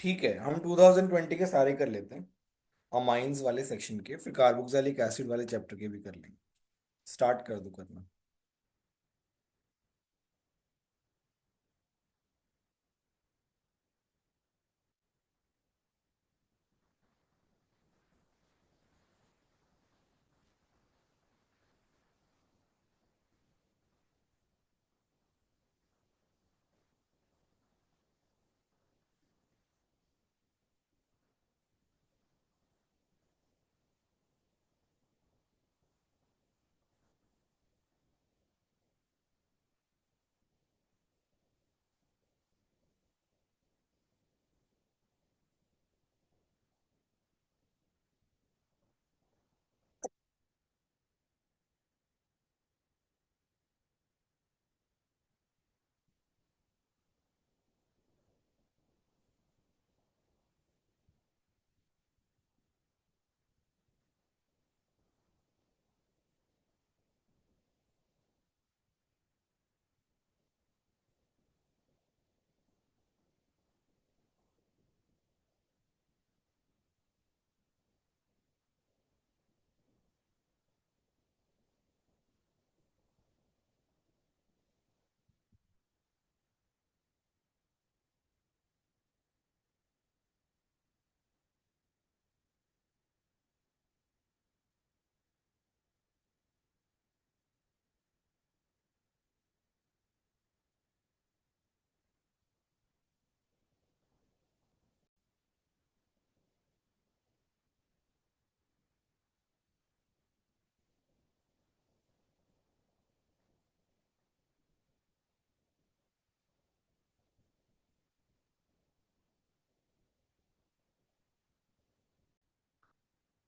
ठीक है, हम 2020 के सारे कर लेते हैं। अमाइंस वाले सेक्शन के, फिर कार्बोक्सिलिक एसिड वाले चैप्टर के भी कर लेंगे। स्टार्ट कर दो करना।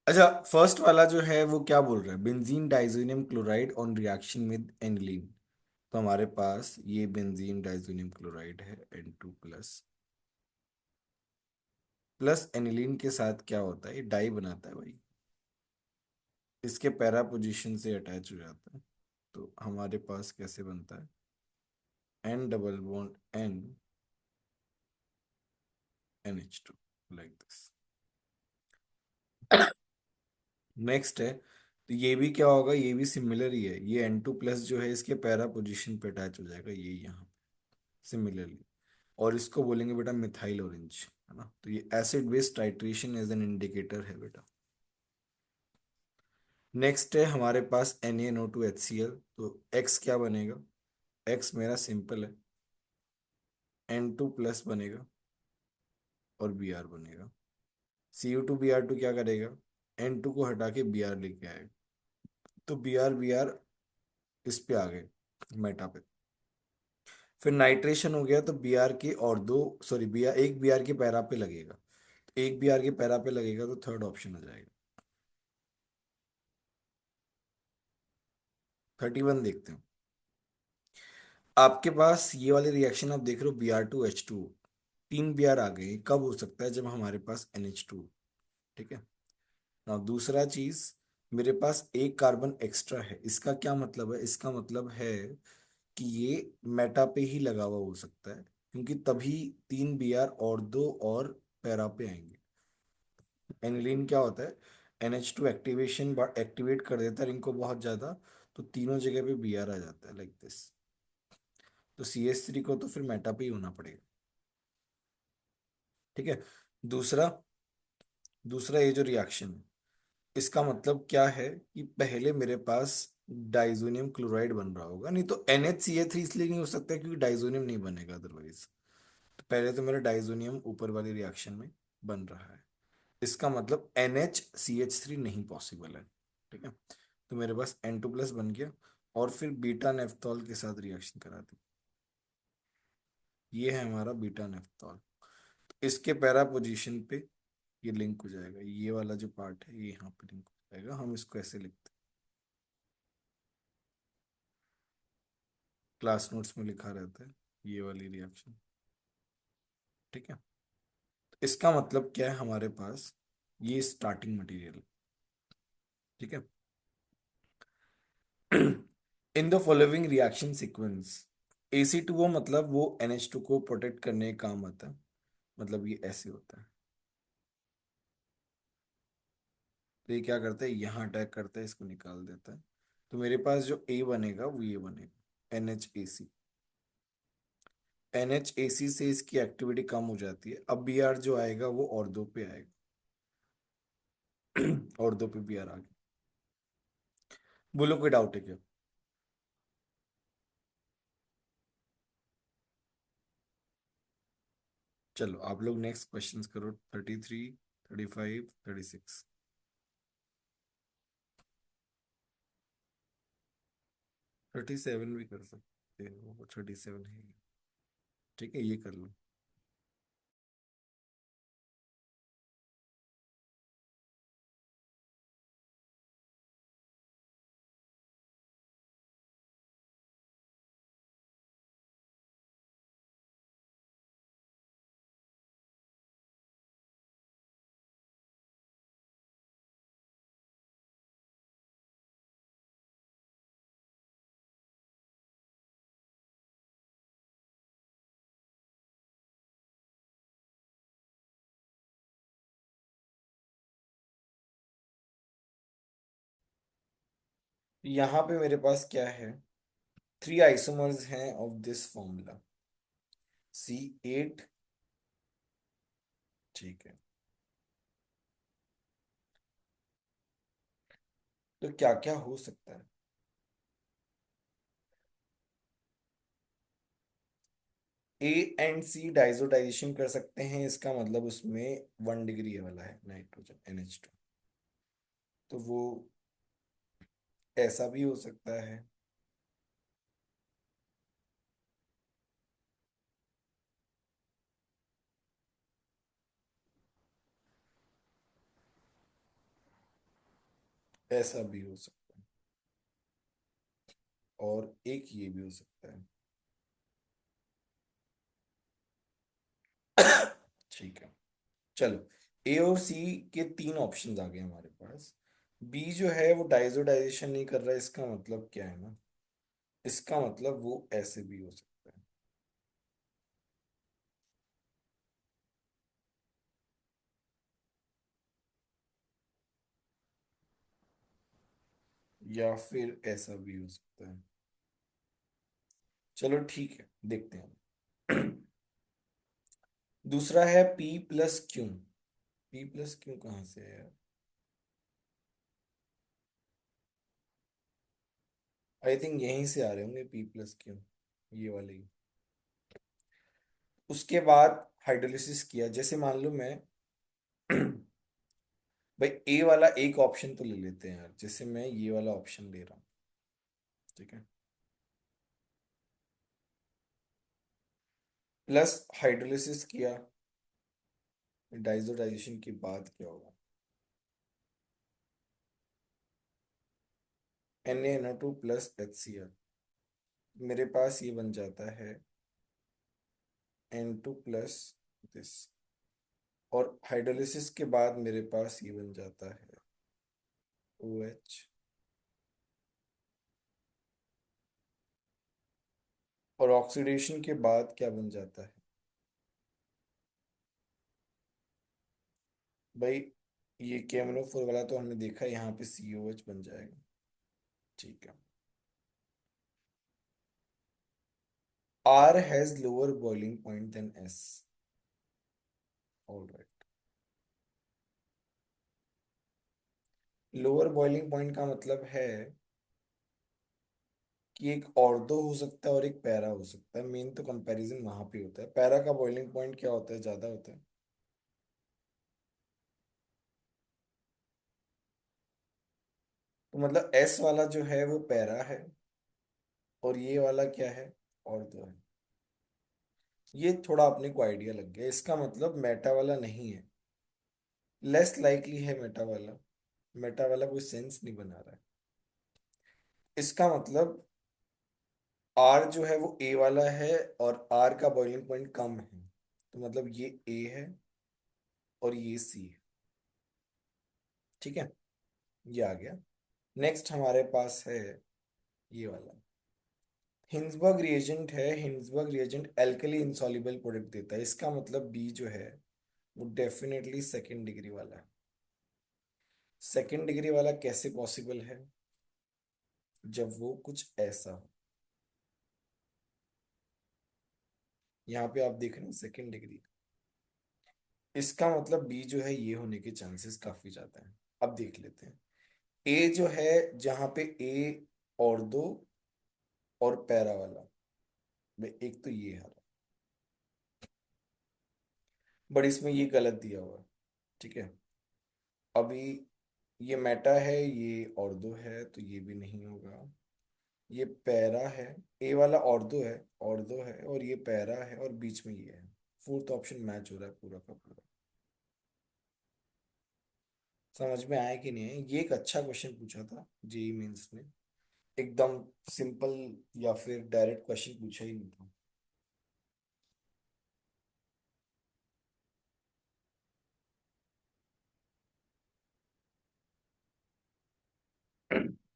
अच्छा, फर्स्ट वाला जो है वो क्या बोल रहा है? Benzene diazonium chloride on reaction with aniline. तो हमारे पास ये बेंजीन डाइजोनियम क्लोराइड है, N2 प्लस एनिलीन के साथ क्या होता है? ये डाई बनाता है भाई। इसके पैरा पोजीशन से अटैच हो जाता है। तो हमारे पास कैसे बनता है? N double bond N, NH2, like this. Next है, तो ये भी क्या होगा? ये भी सिमिलर ही है। ये N2 प्लस जो है इसके पैरा पोजीशन पे अटैच हो जाएगा, ये यहाँ सिमिलरली। और इसको बोलेंगे बेटा मिथाइल ऑरेंज, है ना? तो ये acid base titration as an indicator है बेटा। नेक्स्ट है हमारे पास NaNO2HCl। तो X क्या बनेगा? X मेरा सिंपल है, N2 प्लस बनेगा और Br बनेगा। Cu2Br2 क्या करेगा? N2 को हटा के Br लेके आएगा। तो Br इस पे आ गए, मेटा पे। फिर नाइट्रेशन हो गया, तो Br के और दो, सॉरी Br, एक Br के पैरा पे लगेगा। एक Br के पैरा पे लगेगा तो थर्ड ऑप्शन हो जाएगा। 31 देखते हैं। आपके पास ये वाले रिएक्शन आप देख रहे हो, Br2H2, तीन Br आ गए। कब हो सकता है? जब हमारे पास NH2। ठीक है ना? दूसरा चीज, मेरे पास एक कार्बन एक्स्ट्रा है। इसका क्या मतलब है? इसका मतलब है कि ये मेटा पे ही लगा हुआ हो सकता है, क्योंकि तभी तीन Br और दो और पैरा पे आएंगे। एनिलीन क्या होता है? NH2 एक्टिवेशन एक्टिवेट कर देता है रिंग को बहुत ज्यादा। तो तीनों जगह पे Br आ जाता है, लाइक दिस। तो CH3 को तो फिर मेटा पे ही होना पड़ेगा। ठीक है। दूसरा दूसरा ये जो रिएक्शन है, इसका मतलब क्या है? कि पहले मेरे पास डाइजोनियम क्लोराइड बन रहा होगा, नहीं तो NHCl3 इसलिए नहीं हो सकता क्योंकि डाइजोनियम नहीं बनेगा अदरवाइज। तो पहले तो मेरा डाइजोनियम ऊपर वाली रिएक्शन में बन रहा है। इसका मतलब NHCH3 नहीं पॉसिबल है। ठीक है। तो मेरे पास N2 प्लस बन गया, और फिर बीटा नेफ्थॉल के साथ रिएक्शन करा दी। ये है हमारा बीटा नेफ्थॉल। इसके पैरा पोजीशन पे ये लिंक हो जाएगा। ये वाला जो पार्ट है ये यहाँ पे लिंक हो जाएगा। हम इसको ऐसे लिखते हैं, क्लास नोट्स में लिखा रहता है ये वाली रिएक्शन। ठीक है। इसका मतलब क्या है? हमारे पास ये स्टार्टिंग मटेरियल। ठीक है। इन the following reaction sequence, AC2O मतलब वो NH2 को प्रोटेक्ट करने का काम आता है। मतलब ये ऐसे होता है। तो ये क्या करता है, यहाँ अटैक करता है, इसको निकाल देता है। तो मेरे पास जो ए बनेगा वो ये बनेगा, NHAC। NHAC से इसकी एक्टिविटी कम हो जाती है। अब Br जो आएगा वो और दो पे आएगा। और दो पे Br आ गया। बोलो कोई डाउट है क्या? चलो आप लोग नेक्स्ट क्वेश्चंस करो, 33, 35, 36। 37 भी कर सकते हो, 37 है। ठीक है, ये कर लो। यहाँ पे मेरे पास क्या है, 3 आइसोमर्स हैं ऑफ दिस फॉर्मूला, C8। ठीक है, तो क्या क्या हो सकता है? A एंड C डाइजोडाइजेशन कर सकते हैं, इसका मतलब उसमें 1 डिग्री वाला है नाइट्रोजन NH2। तो वो ऐसा भी हो सकता है। ऐसा भी हो सकता है। और एक ये भी हो सकता है। ठीक है, चलो। A और C के 3 ऑप्शंस आ गए हमारे पास। B जो है वो डाइजोडाइजेशन नहीं कर रहा है, इसका मतलब क्या है ना, इसका मतलब वो ऐसे भी हो सकता है, या फिर ऐसा भी हो सकता है। चलो ठीक है, देखते हैं। दूसरा है P+Q। P+Q कहाँ से है यार? आई थिंक यहीं से आ रहे होंगे P+Q, ये वाले ही। उसके बाद हाइड्रोलिसिस किया, जैसे मान लो मैं भाई ए वाला एक ऑप्शन तो ले लेते हैं यार, जैसे मैं ये वाला ऑप्शन ले रहा हूँ। ठीक है, प्लस हाइड्रोलिसिस किया, डाइजोडाइजेशन के बाद क्या होगा, Na NO2 प्लस HCl। मेरे पास ये बन जाता है N2 प्लस दिस। और हाइड्रोलिसिस के बाद मेरे पास ये बन जाता है OH। और ऑक्सीडेशन के बाद क्या बन जाता है भाई, ये KMNO4 वाला तो हमने देखा, यहाँ पे COH बन जाएगा। ठीक है। R has lower boiling point than S। All right. Lower boiling point का मतलब है कि एक ऑर्थो हो सकता है और एक पैरा हो सकता है। मेन तो कंपैरिजन वहां पे होता है, पैरा का बॉइलिंग पॉइंट क्या होता है, ज्यादा होता है। तो मतलब S वाला जो है वो पैरा है, और ये वाला क्या है, ऑर्थो है। ये थोड़ा अपने को आइडिया लग गया, इसका मतलब मेटा वाला नहीं है, लेस लाइकली है मेटा वाला। मेटा वाला कोई सेंस नहीं बना रहा है। इसका मतलब R जो है वो A वाला है, और R का बॉइलिंग पॉइंट कम है, तो मतलब ये A है और ये C है। ठीक है, ये आ गया। नेक्स्ट हमारे पास है ये वाला, हिंसबर्ग रिएजेंट है, Hinsberg reagent alkali insoluble product देता है, इसका मतलब बी जो है वो डेफिनेटली सेकेंड डिग्री वाला है। सेकेंड डिग्री वाला कैसे पॉसिबल है? जब वो कुछ ऐसा हो। यहाँ पे आप देख रहे हैं सेकेंड डिग्री, इसका मतलब बी जो है ये होने के चांसेस काफी ज्यादा है। अब देख लेते हैं। ए जो है, जहां पे ए और दो और पैरा वाला, भाई एक तो ये है, बट इसमें ये गलत दिया हुआ है। ठीक है, अभी ये मेटा है, ये और दो है, तो ये भी नहीं होगा। ये पैरा है, ए वाला और दो है, और दो है, और ये पैरा है, और बीच में ये है। फोर्थ ऑप्शन मैच हो रहा है पूरा का पूरा। समझ में आया कि नहीं है? ये एक अच्छा क्वेश्चन पूछा था जेई मेंस में, एकदम सिंपल, या फिर डायरेक्ट क्वेश्चन पूछा ही नहीं था।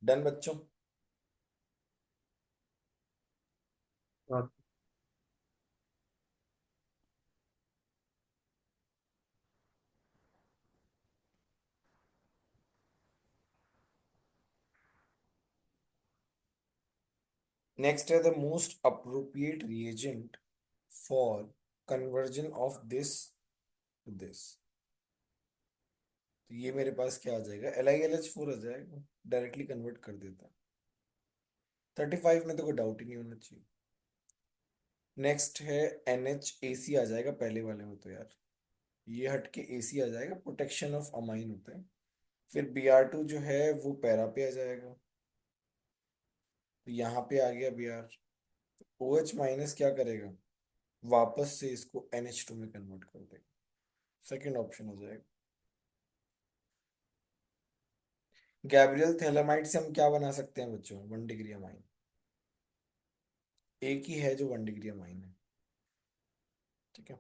डन बच्चों। हाँ। नेक्स्ट है the most appropriate reagent for conversion of this to this. तो ये मेरे पास क्या आ जाएगा? LiLH4 आ जाएगा, डायरेक्टली कन्वर्ट कर देता। 35 में तो कोई डाउट ही नहीं होना चाहिए। नेक्स्ट है NHAC आ जाएगा पहले वाले में तो यार, ये हट के AC आ जाएगा, प्रोटेक्शन ऑफ अमाइन होता है। फिर Br2 जो है वो पैरा पे आ जाएगा, तो यहाँ पे आ गया Br। OH माइनस क्या करेगा? वापस से इसको NH2 में कन्वर्ट कर देगा। सेकेंड ऑप्शन हो जाएगा। गैब्रियल थैलेमाइड से हम क्या बना सकते हैं बच्चों? 1 डिग्री अमाइन। एक ही है जो 1 डिग्री अमाइन है। ठीक है।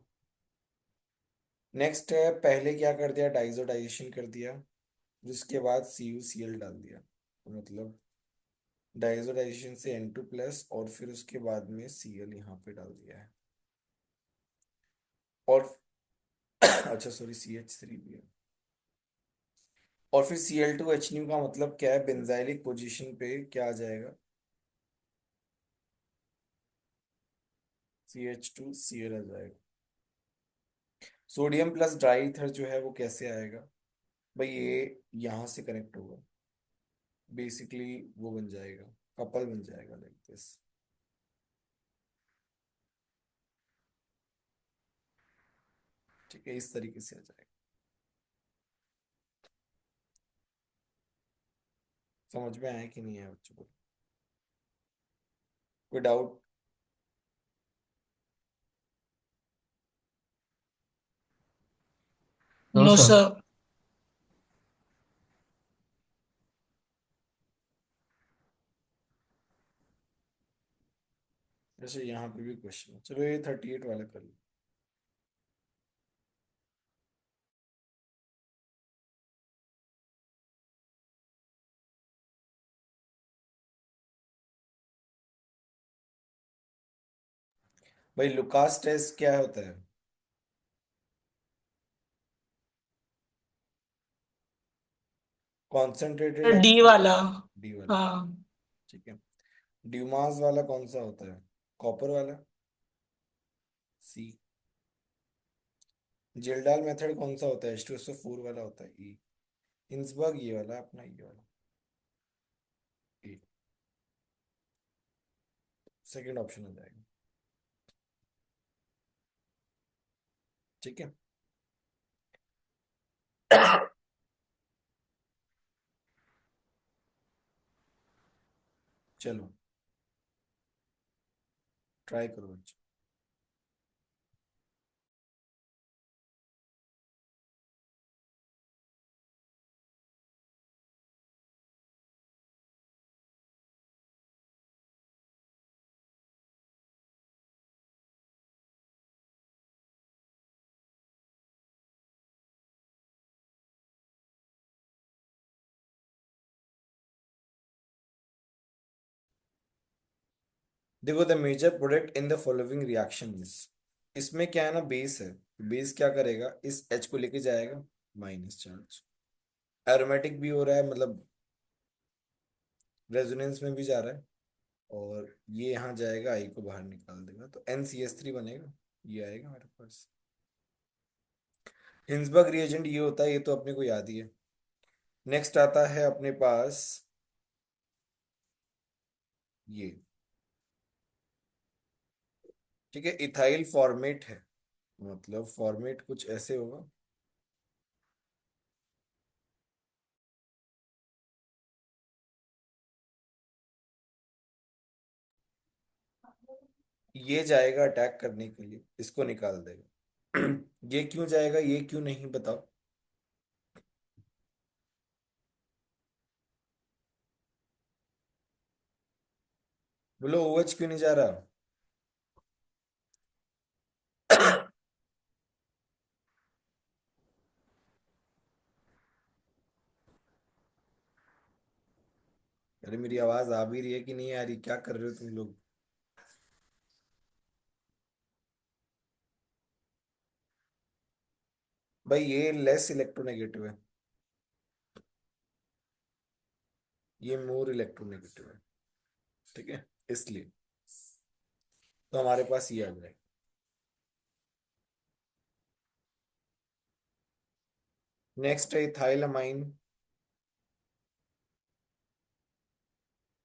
नेक्स्ट है, पहले क्या कर दिया? डाइजोडाइजेशन कर दिया, जिसके बाद CuCl डाल दिया, तो मतलब डाइजोडाइजेशन से N2 प्लस, और फिर उसके बाद में Cl यहाँ पे डाल दिया है। और अच्छा सॉरी, CH3 भी है। और फिर Cl2H का मतलब क्या है? बेंजाइलिक पोजीशन पे क्या आ जाएगा? CH2Cl आ जाएगा। सोडियम प्लस ड्राई ईथर जो है वो कैसे आएगा? भाई ये यहाँ से कनेक्ट होगा, बेसिकली वो बन जाएगा, कपल बन जाएगा लाइक दिस। ठीक है, इस तरीके से आ जाएगा। समझ में आया कि नहीं आया बच्चों को? कोई doubt? No no sir. Sir. जैसे यहाँ पे भी क्वेश्चन है, चलो ये 38 वाला कर लो। भाई लुकास टेस्ट क्या होता है? Concentrated D activity. वाला। डी वाला। हाँ। ठीक है। ड्यूमास वाला कौन सा होता है? कॉपर वाला। सी। जिल्डाल मेथड कौन सा होता है? H2SO4 वाला होता है। ई। हिंसबर्ग ये वाला, अपना ये वाला। ई। सेकेंड ऑप्शन हो जाएगा। ठीक है। चलो ट्राई करो बच्चों। देखो, the major product in the following reaction is, इसमें क्या है ना, बेस है। बेस क्या करेगा, इस H को लेके जाएगा माइनस चार्ज। एरोमेटिक भी हो रहा है, मतलब रेजोनेंस में भी जा रहा है। और ये यहाँ जाएगा, आई को बाहर निकाल देगा, तो NCS3 बनेगा। ये आएगा मेरे पास। हिंसबर्ग रिएजेंट ये होता है, ये तो अपने को याद ही है। नेक्स्ट आता है अपने पास ये, ठीक है, इथाइल फॉर्मेट है। मतलब फॉर्मेट कुछ ऐसे होगा। ये जाएगा अटैक करने के लिए, इसको निकाल देगा। ये क्यों जाएगा, ये क्यों नहीं, बताओ। बोलो, OH क्यों नहीं जा रहा। अरे मेरी आवाज आ भी रही है कि नहीं आ रही, क्या कर रहे हो तुम लोग। भाई ये लेस इलेक्ट्रोनेगेटिव है, ये मोर इलेक्ट्रोनेगेटिव है। ठीक है, इसलिए तो हमारे पास ये आ जाएगा। नेक्स्ट है ethylamine,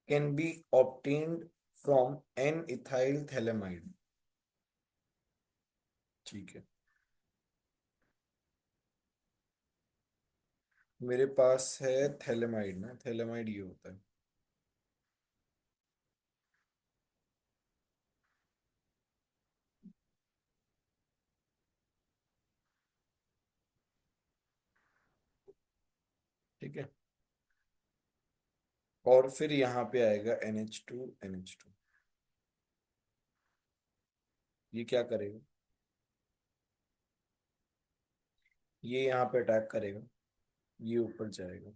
can be obtained from N ethyl phthalimide. ठीक है, मेरे पास है थैलेमाइड ना, थैलेमाइड ये होता है। ठीक है, और फिर यहाँ पे आएगा NH2 NH2। ये क्या करेगा, ये यहाँ पे अटैक करेगा, ये ऊपर जाएगा।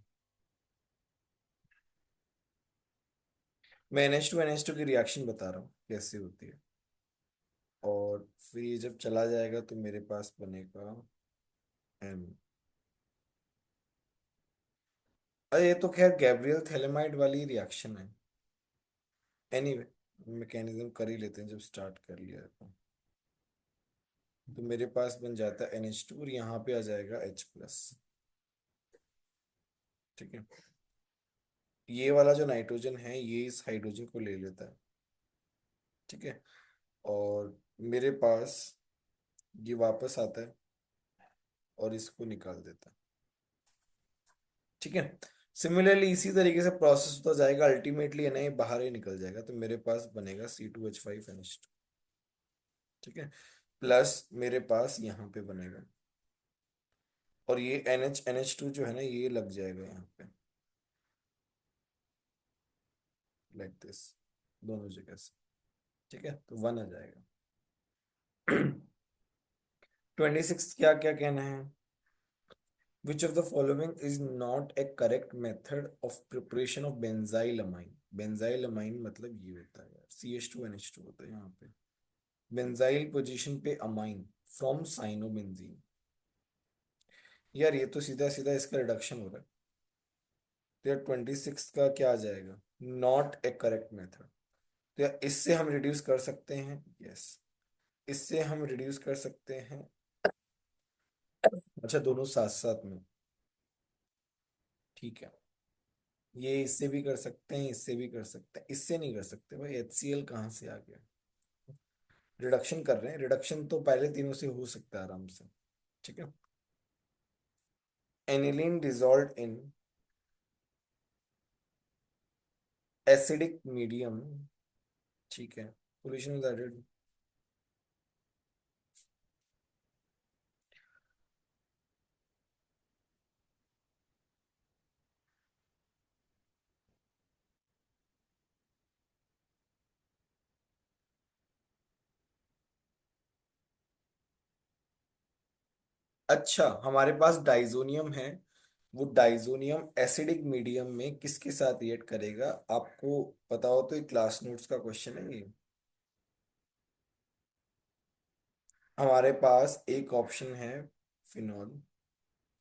मैं NH2 NH2 की रिएक्शन बता रहा हूँ कैसे होती है। और फिर ये जब चला जाएगा तो मेरे पास बनेगा M। अरे ये तो खैर गैब्रियल थैलेमाइड वाली रिएक्शन है। एनीवे, मैकेनिज्म कर ही लेते हैं जब स्टार्ट कर लिया तो मेरे पास बन जाता है NH2 और यहाँ पे आ जाएगा H+। ठीक है, ये वाला जो नाइट्रोजन है ये इस हाइड्रोजन को ले लेता है। ठीक है, और मेरे पास ये वापस आता है और इसको निकाल देता है। ठीक है, सिमिलरली इसी तरीके से प्रोसेस होता जाएगा, अल्टीमेटली है ना ये बाहर ही निकल जाएगा, तो मेरे पास बनेगा C2H5NH2। ठीक है, प्लस मेरे पास यहाँ पे बनेगा, और ये NH NH2 जो है ना ये लग जाएगा यहाँ पे, लाइक दिस, दोनों जगह से। ठीक है, तो 1 आ जाएगा। 26 क्या क्या कहना है। Which of the following is not a correct method of preparation of benzylamine? Benzylamine मतलब ये होता है यार, CH2NH2 होता है यहाँ पे। बेंजाइल पोजीशन पे अमाइन फ्रॉम साइनोबेंजीन। यार ये तो सीधा सीधा इसका रिडक्शन हो रहा है। तो यार 26 का क्या आ जाएगा, नॉट ए करेक्ट मेथड। तो यार इससे हम रिड्यूस कर सकते हैं, यस, इससे हम रिड्यूस कर सकते हैं। अच्छा, दोनों साथ साथ में, ठीक है। ये इससे भी कर सकते हैं, इससे भी कर सकते हैं, इससे नहीं कर सकते भाई, HCl कहाँ से आ गया। रिडक्शन कर रहे हैं, रिडक्शन तो पहले तीनों से हो सकता है आराम से। ठीक है, aniline dissolve in acidic medium. ठीक है, पोल्यूशन इज एडेड। अच्छा, हमारे पास डाइजोनियम है, वो डाइजोनियम एसिडिक मीडियम में किसके साथ रिएक्ट करेगा, आपको पता हो तो ये क्लास नोट्स का क्वेश्चन है ये। हमारे पास एक ऑप्शन है फिनॉल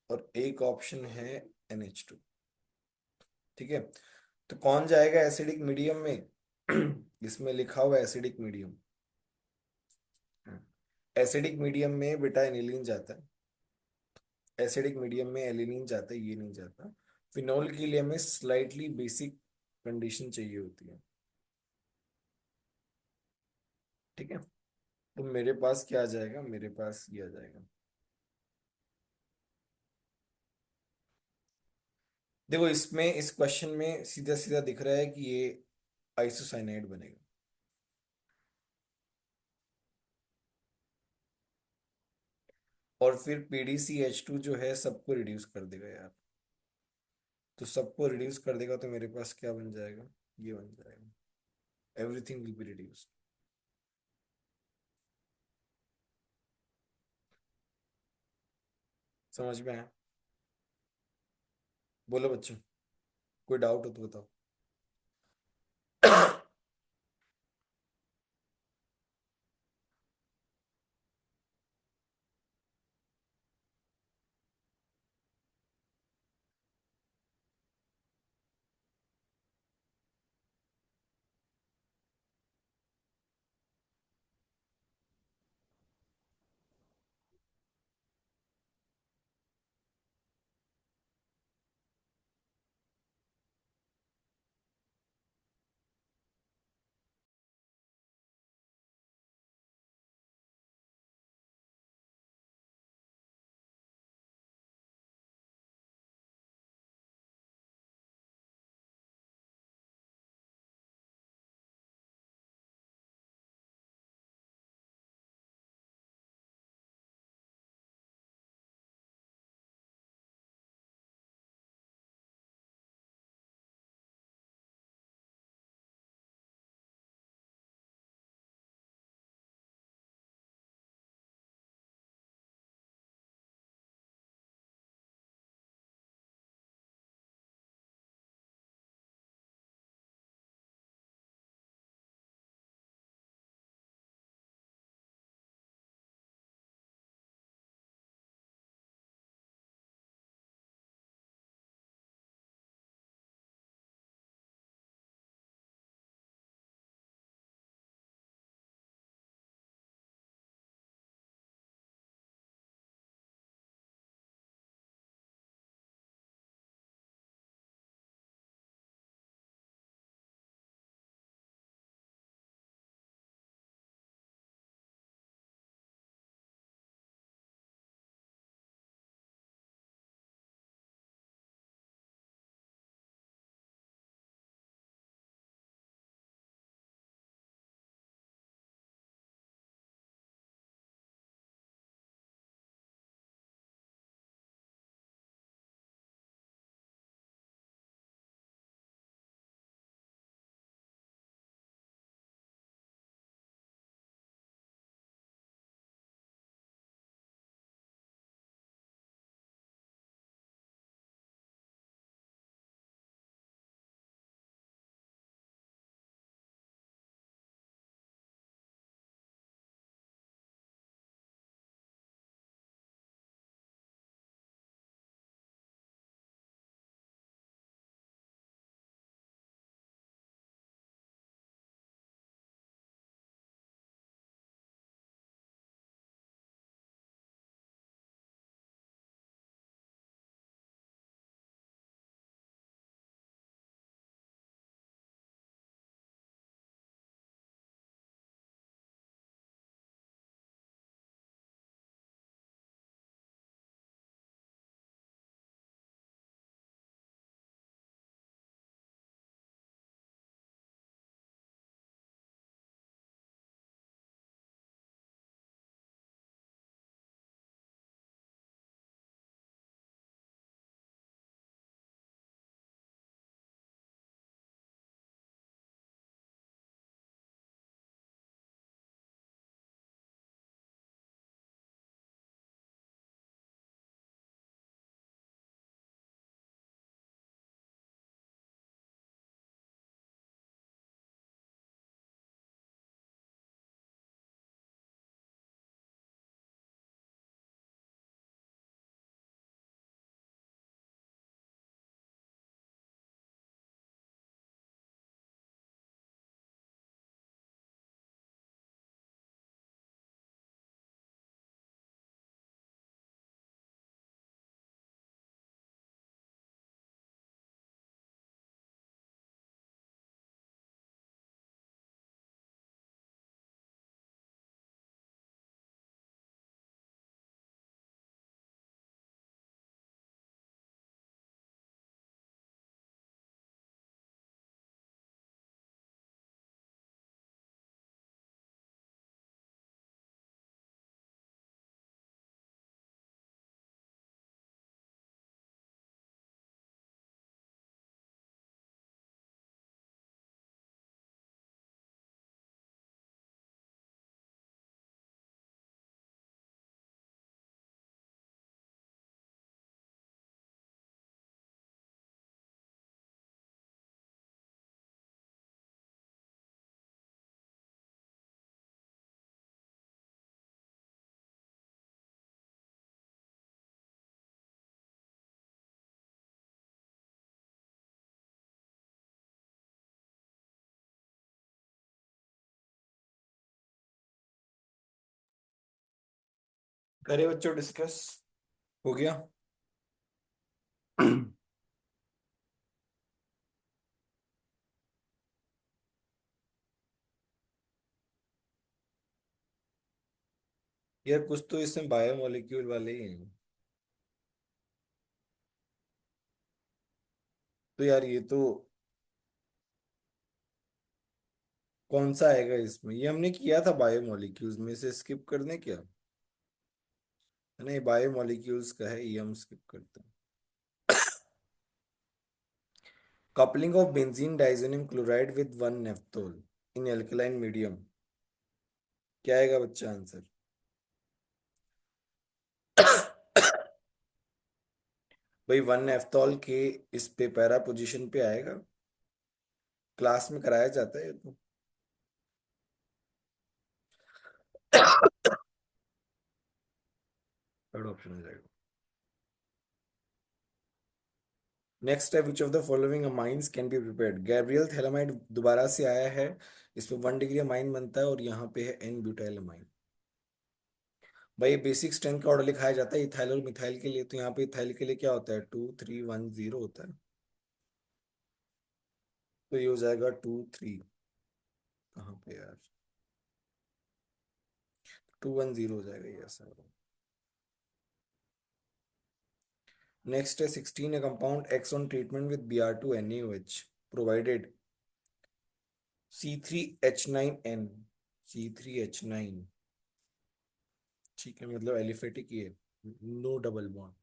और एक ऑप्शन है NH2। ठीक है, तो कौन जाएगा एसिडिक मीडियम में? इसमें लिखा हुआ एसिडिक मीडियम। एसिडिक मीडियम में बेटा एनिलीन जाता है, एसिडिक मीडियम में एलिनीन जाता है, ये नहीं जाता। फिनॉल के लिए हमें स्लाइटली बेसिक कंडीशन चाहिए होती है। ठीक है, तो मेरे पास क्या आ जाएगा, मेरे पास ये आ जाएगा। देखो इसमें इस क्वेश्चन में सीधा सीधा दिख रहा है कि ये आइसोसाइनाइड बनेगा। और फिर PdCH2 जो है सबको रिड्यूस कर देगा यार। तो सबको रिड्यूस कर देगा तो मेरे पास क्या बन जाएगा, ये बन जाएगा, एवरीथिंग विल बी रिड्यूस्ड। समझ में आया? बोलो बच्चों, कोई डाउट हो तो बताओ। करे बच्चों डिस्कस। हो गया। यार कुछ तो इसमें बायोमोलिक्यूल वाले ही हैं। तो यार ये तो कौन सा आएगा इसमें? ये हमने किया था बायोमोलिक्यूल्स में से, स्किप कर दें क्या? नहीं, बायोमोलिक्यूल्स का है, ये हम स्किप करते हैं। Coupling of benzene diazonium chloride with one naphthol in alkaline medium. क्या आएगा बच्चा आंसर? भाई वन नेफ्थॉल के इस पे पैरा पोजीशन पे आएगा। क्लास में कराया जाता है ये तो। थर्ड ऑप्शन हो जाएगा। नेक्स्ट है which of the following amines can be prepared. Gabriel phthalimide दोबारा से आया है। इसमें 1 डिग्री अमाइन बनता है और यहाँ पे है एन ब्यूटाइल अमाइन। भाई बेसिक स्ट्रेंथ का ऑर्डर लिखाया जाता है इथाइल और मिथाइल के लिए, तो यहाँ पे इथाइल के लिए क्या होता है? 2 3 1 0 होता है। तो ये हो जाएगा 2 3। कहाँ पे यार? 2 1 0 हो जाएगा ये ऐसा। नेक्स्ट है 16 a compound X on treatment with Br2NaOH provided C3H9N। C3H9, ठीक है, मतलब एलिफेटिक ये, no double bond.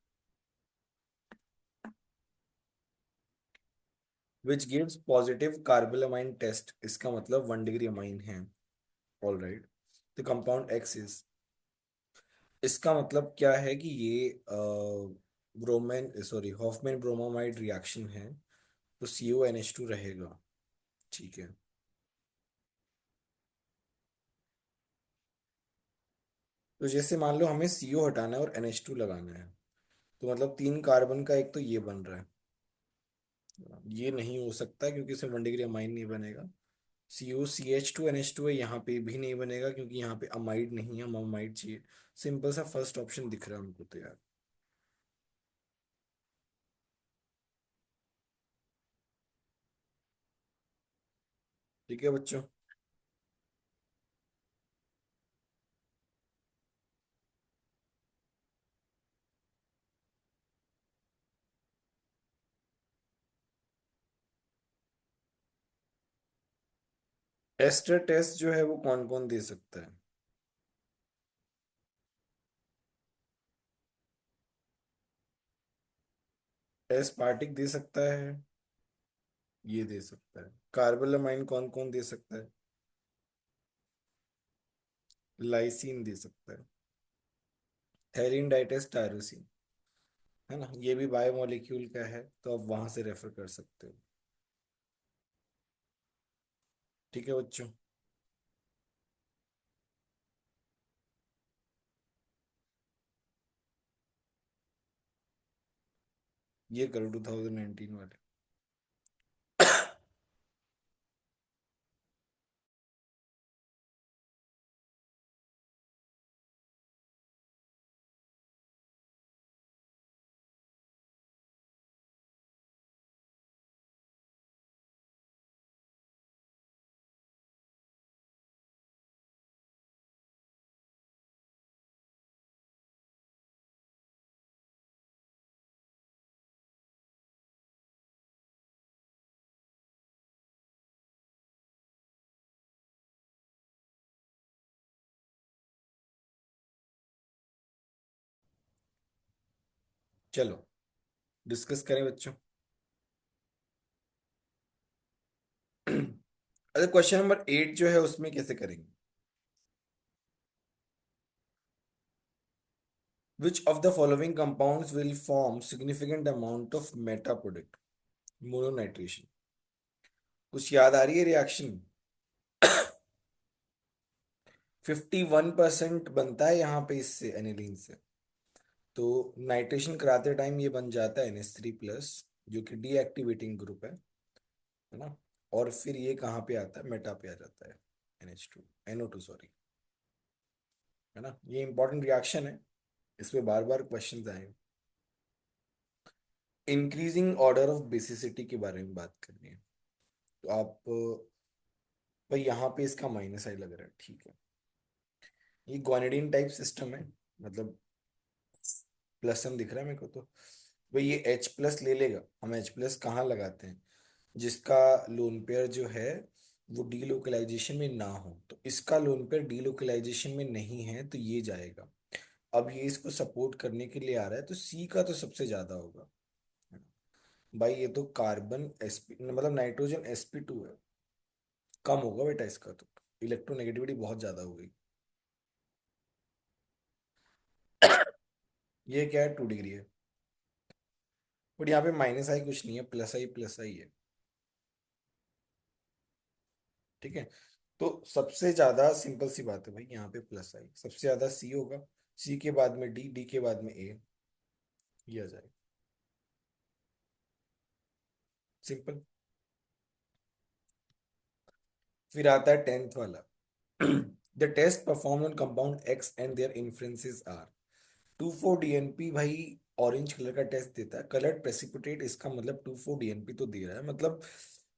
Which gives positive carbylamine test, इसका मतलब 1 डिग्री अमाइन है। All right. The compound X is, इसका मतलब क्या है कि ये bromine sorry Hofmann bromamide reaction है। तो CONH2 रहेगा। ठीक है। तो जैसे मान लो हमें CO हटाना है और NH2 लगाना है, तो मतलब 3 कार्बन का एक तो ये बन रहा है। ये नहीं हो सकता क्योंकि इसमें 1 डिग्री अमाइन नहीं बनेगा। COCH2NH2 है, यहाँ पे भी नहीं बनेगा क्योंकि यहाँ पे अमाइड नहीं है, हमें अमाइड चाहिए। सिंपल सा फर्स्ट ऑप्शन दिख रहा है हमको तो यार। ठीक है बच्चों। एस्टर टेस्ट जो है वो कौन कौन दे सकता है? एस्पार्टिक दे सकता है, ये दे सकता है। कार्बोलामाइन कौन कौन दे सकता है? लाइसिन दे सकता है। थैलिन डाइटेस्ट टायरोसिन, है ना, ये भी बायोमोलिक्यूल का है, तो आप वहां से रेफर कर सकते हो। ठीक है बच्चों। ये करो 2019 वाले। चलो डिस्कस करें बच्चों। अरे क्वेश्चन नंबर 8 जो है उसमें कैसे करेंगे? Which of the following compounds will form significant amount of meta product? मोनोनाइट्रेशन। कुछ याद आ रही है रिएक्शन? 51% बनता है यहाँ पे इससे, एनिलीन से। तो नाइट्रेशन कराते टाइम ये बन जाता है NH3+, जो कि डीएक्टिवेटिंग ग्रुप है ना। और फिर ये कहाँ पे आता है? मेटा पे आ जाता है, NH2 NO2 सॉरी, है ना। ये इंपॉर्टेंट रिएक्शन है। इस पे बार बार क्वेश्चन आए। इंक्रीजिंग ऑर्डर ऑफ बेसिसिटी के बारे में बात करनी है। तो आप भाई यहाँ पे इसका माइनस आई लग रहा है, ठीक है। ये ग्वानिडीन टाइप सिस्टम है, मतलब प्लस एम दिख रहा है मेरे को तो। भाई ये H प्लस ले लेगा। हम H प्लस कहाँ लगाते हैं? जिसका लोन पेयर जो है वो डीलोकलाइजेशन में ना हो, तो इसका लोन पेयर डीलोकलाइजेशन में नहीं है तो ये जाएगा। अब ये इसको सपोर्ट करने के लिए आ रहा है, तो सी का तो सबसे ज्यादा होगा। भाई ये तो कार्बन sp मतलब नाइट्रोजन sp2 है। कम होगा बेटा इसका तो। इलेक्ट्रोनेगेटिविटी बहुत ज्यादा हो गई। ये क्या है, 2 डिग्री है। बट यहाँ पे माइनस आई कुछ नहीं है, प्लस आई है। ठीक है। तो सबसे ज्यादा सिंपल सी बात है भाई, यहाँ पे प्लस आई सबसे ज्यादा सी होगा। सी के बाद में डी, डी के बाद में ए, ये आ जाएगा। सिंपल। फिर आता है 10th वाला। The test perform on compound X and their influences are. 2,4-DNP भाई ऑरेंज कलर का टेस्ट देता है, कलर्ड प्रेसिपिटेट, इसका मतलब 2,4-DNP तो दे रहा है, मतलब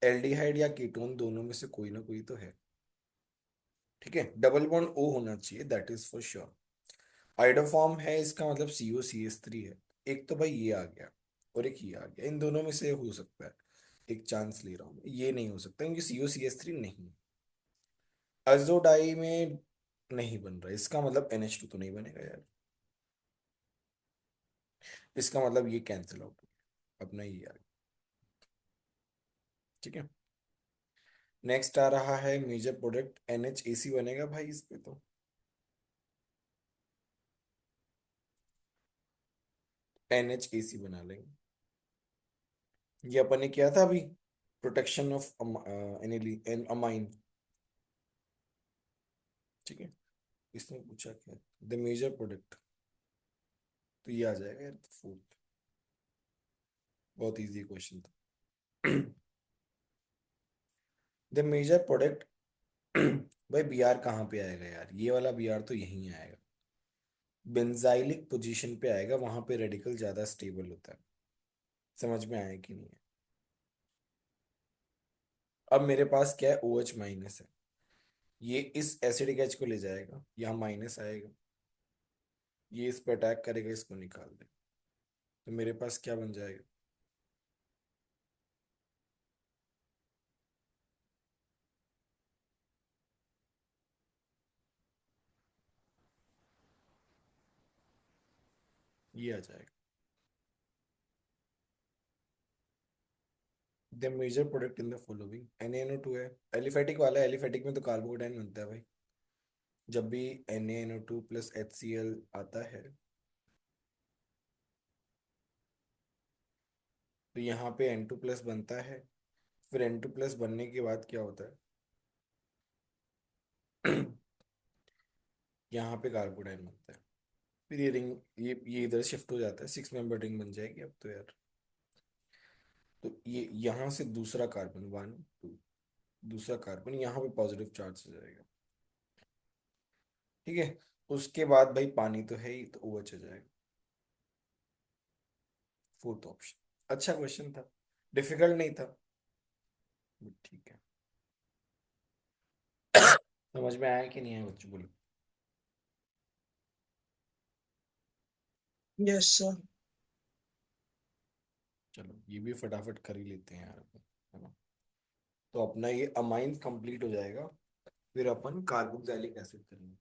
एल्डिहाइड या कीटोन दोनों में से कोई ना कोई तो है। ठीक है, डबल बॉन्ड ओ होना चाहिए, that is for sure. Iodoform है, इसका मतलब COCH3 है। एक तो भाई ये आ गया और एक ये आ गया, इन दोनों में से हो सकता है। एक चांस ले रहा हूँ, ये नहीं हो सकता क्योंकि COCH3 नहीं है। अजोडाई में नहीं बन रहा, इसका मतलब NH2 तो नहीं बनेगा यार। इसका मतलब ये कैंसिल आउट हो गया, अपना ये आ गया। ठीक है। नेक्स्ट आ रहा है मेजर प्रोडक्ट, NHAC बनेगा भाई इस पे तो। NHAC बना लेंगे। ये अपन ने किया था अभी, प्रोटेक्शन ऑफ अमाइन। ठीक है। इसने पूछा क्या, द मेजर प्रोडक्ट, तो ये आ जाएगा यार, फोर्थ। बहुत इजी क्वेश्चन था। The major product. भाई Br कहाँ पे आएगा यार, ये वाला Br तो यहीं आएगा। बेंजाइलिक पोजीशन पे आएगा, वहां पे रेडिकल ज्यादा स्टेबल होता है। समझ में आया कि नहीं है? अब मेरे पास क्या है, OH माइनस है। ये इस एसिडिक H को ले जाएगा, यहाँ माइनस आएगा। ये इस पे अटैक करेगा, इसको निकाल दे। तो मेरे पास क्या बन जाएगा? ये आ जाएगा। The major product in the following, NaNO2 है। एलिफेटिक वाला है, एलिफेटिक में तो कार्बोकेटाइन बनता है भाई। जब भी NaNO2 प्लस HCl आता है, तो यहाँ पे N2 प्लस बनता है। फिर N2 प्लस बनने के बाद क्या होता है? यहाँ पे कार्बोडाइन बनता है। फिर ये रिंग, ये इधर शिफ्ट हो जाता है, 6 मेंबर रिंग बन जाएगी अब तो यार। तो ये यहाँ से दूसरा कार्बन, 1 2, दूसरा कार्बन यहाँ पे पॉजिटिव चार्ज हो जाएगा। ठीक है। उसके बाद भाई पानी तो है ही, तो OH आ जाएगा। फोर्थ ऑप्शन अच्छा क्वेश्चन था, डिफिकल्ट नहीं था, but ठीक है। समझ में आया कि नहीं आया बच्चों, बोलो। Yes sir. चलो ये भी फटाफट कर ही लेते हैं यार अपन, है ना। तो अपना ये अमाइन कंप्लीट हो जाएगा। फिर अपन कार्बोक्सिलिक एसिड करेंगे।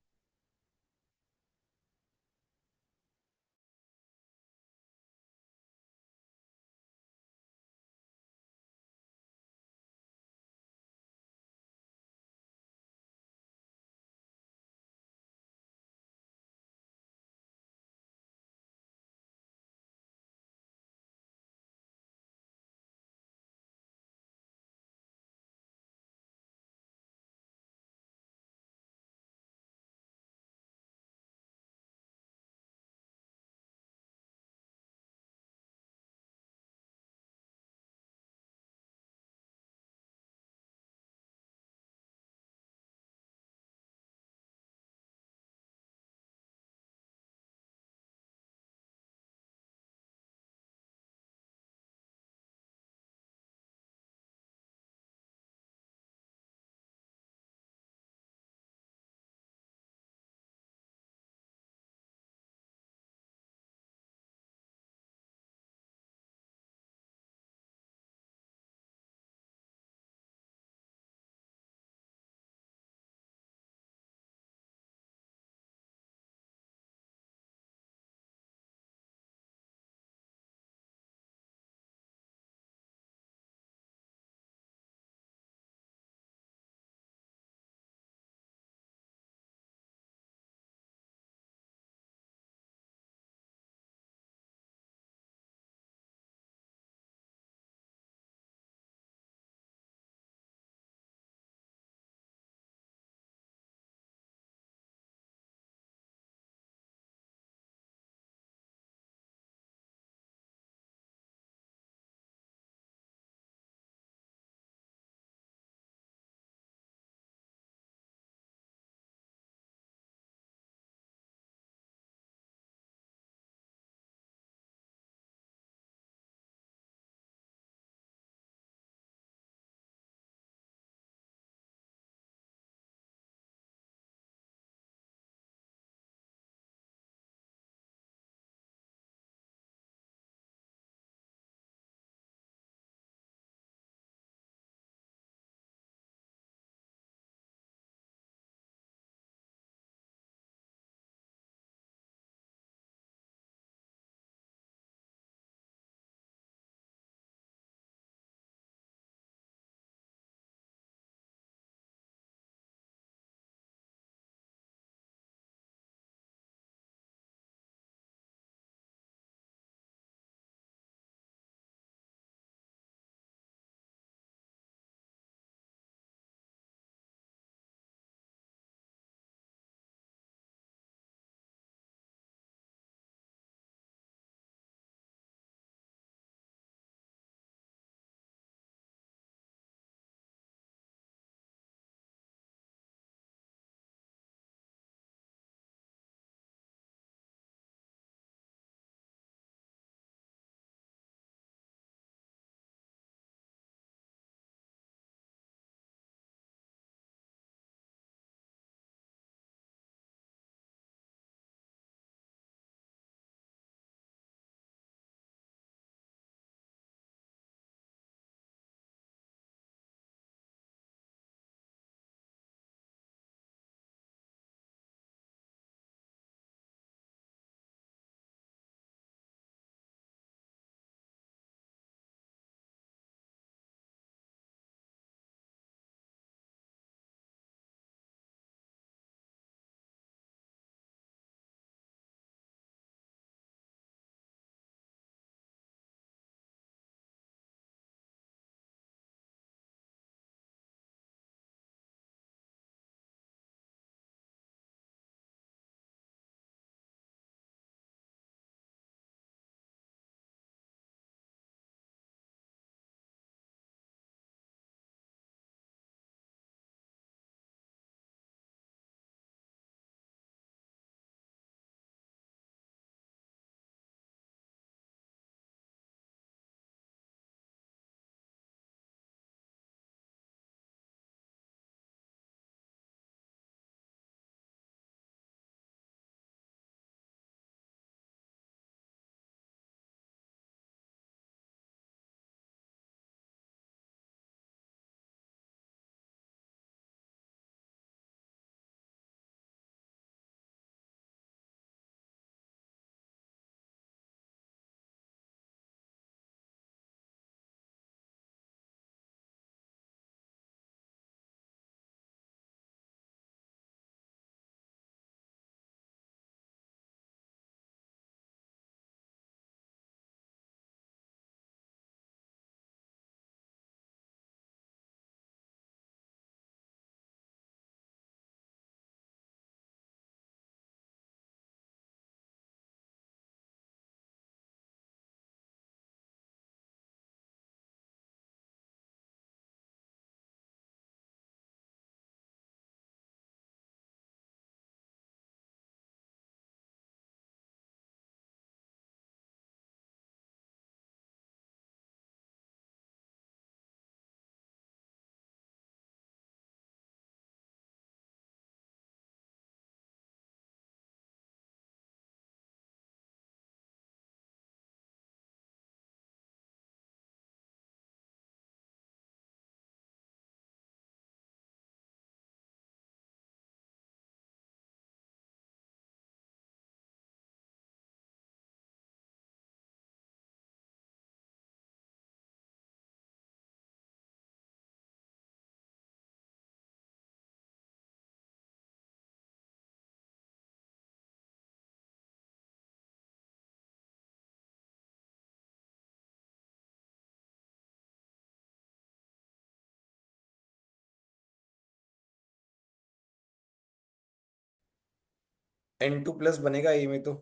N2+ बनेगा ए में तो,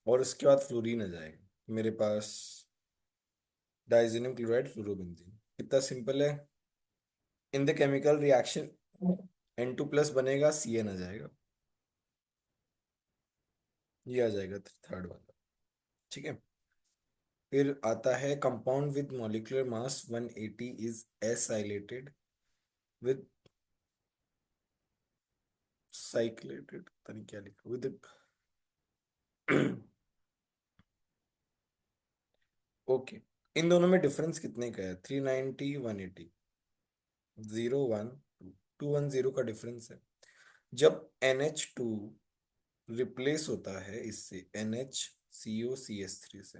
और उसके बाद फ्लोरीन आ जाएगा मेरे पास, डाइजेनियम क्लोराइड फ्लोरोबेंजीन। कितना सिंपल है। In the chemical reaction N2+ बनेगा, CN आ जाएगा, ये आ जाएगा थर्ड वाला। ठीक है। फिर आता है compound with molecular mass 180 is acylated with cyclated, पता नहीं क्या लिखा, विद ओके। इन दोनों में डिफरेंस कितने का है? 390, 180, 0, 1, 210 का डिफरेंस है। जब NH2 रिप्लेस होता है इससे NHCOCH3 से,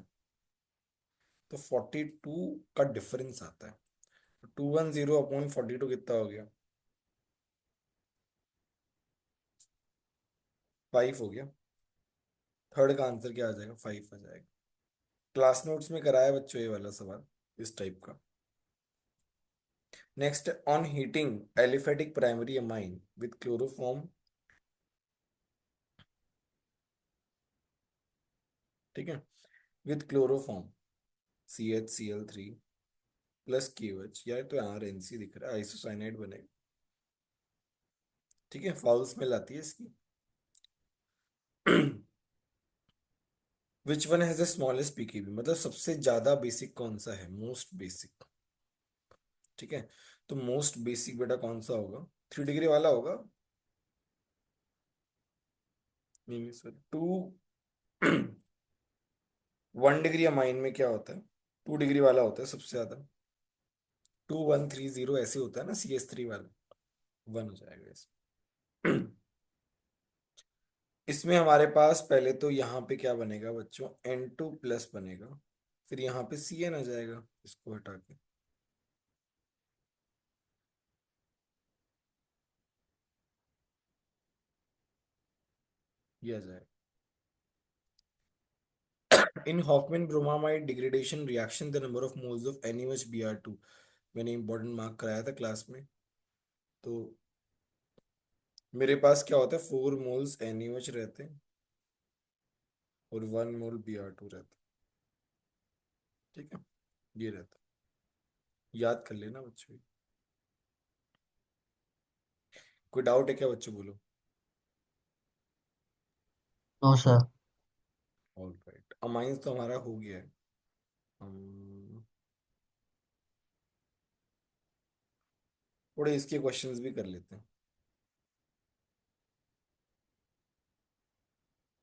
तो 42 का डिफरेंस आता है। 210/42 कितना हो गया? 5 हो गया। थर्ड का आंसर क्या आ जाएगा? 5 आ जाएगा। क्लास नोट्स में कराया बच्चों ये वाला सवाल, इस टाइप का। Next, on heating aliphatic primary amine with chloroform, ठीक है, with chloroform CHCl3 plus KOH, यार तो RNC दिख रहा है, आइसोसाइनाइड बनेगा। ठीक है, फाउल स्मेल आती है इसकी। Which one has the smallest pKb, मतलब सबसे ज्यादा बेसिक कौन सा है? Most basic. ठीक है, तो मोस्ट बेसिक बेटा कौन सा होगा? 3 डिग्री वाला होगा। नहीं नहीं सर, टू 1 डिग्री अमाइन में क्या होता है? 2 डिग्री वाला होता है सबसे ज्यादा। 2130 ऐसे होता है ना, CH3 वाला। 1 हो जाएगा इसमें। इसमें हमारे पास पहले तो यहाँ पे क्या बनेगा बच्चों? N2+ बनेगा, फिर यहाँ पे CN आ जाएगा, इसको हटा के ये आ जाएगा। In Hofmann bromamide degradation reaction the number of moles of NaOH Br2, मैंने इंपॉर्टेंट मार्क कराया था क्लास में। तो मेरे पास क्या होता है? 4 मोल्स NaOH रहते हैं और 1 मोल Br2 रहता है। ठीक है, ये रहता है, याद कर लेना बच्चों। कोई डाउट है क्या बच्चों? बोलो। No sir. All right, amines तो हमारा हो गया है। हम थोड़े इसके क्वेश्चंस भी कर लेते हैं।